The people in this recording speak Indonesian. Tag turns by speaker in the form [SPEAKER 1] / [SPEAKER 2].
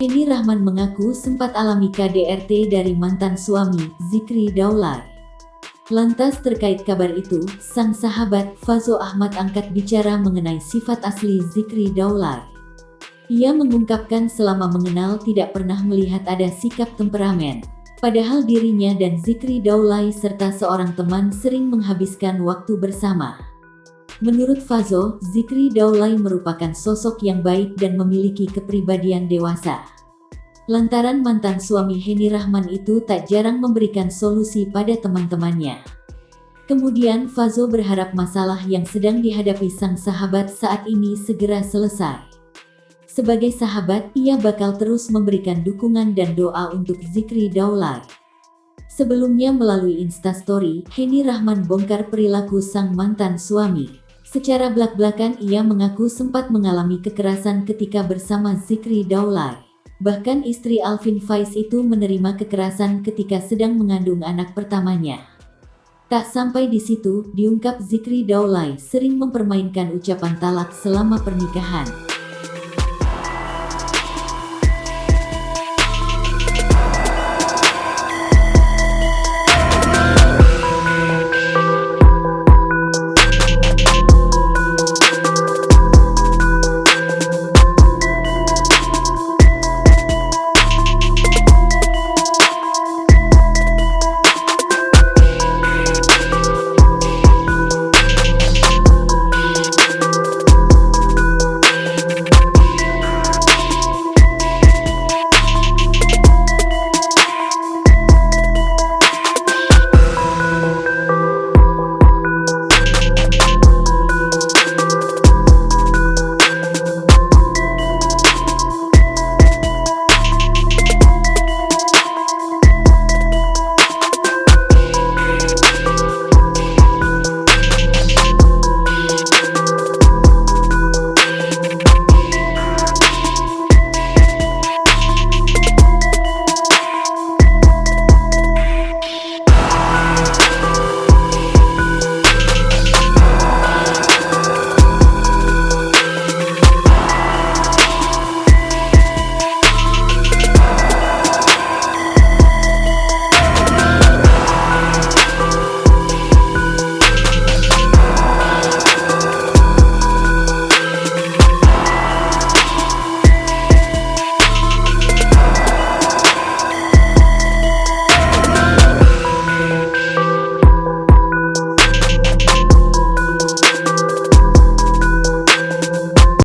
[SPEAKER 1] Henny Rahman mengaku sempat alami KDRT dari mantan suami, Zikri Daulay. Lantas terkait kabar itu, sang sahabat Fazo Ahmad angkat bicara mengenai sifat asli Zikri Daulay. Ia mengungkapkan selama mengenal tidak pernah melihat ada sikap temperamen. Padahal dirinya dan Zikri Daulay serta seorang teman sering menghabiskan waktu bersama. Menurut Fazo, Zikri Daulay merupakan sosok yang baik dan memiliki kepribadian dewasa. Lantaran mantan suami Henny Rahman itu tak jarang memberikan solusi pada teman-temannya. Kemudian Fazo berharap masalah yang sedang dihadapi sang sahabat saat ini segera selesai. Sebagai sahabat, ia bakal terus memberikan dukungan dan doa untuk Zikri Daulay. Sebelumnya melalui Instastory, Henny Rahman bongkar perilaku sang mantan suami. Secara belak-belakan ia mengaku sempat mengalami kekerasan ketika bersama Zikri Daulay. Bahkan istri Alvin Faiz itu menerima kekerasan ketika sedang mengandung anak pertamanya. Tak sampai di situ, diungkap Zikri Daulay sering mempermainkan ucapan talak selama pernikahan.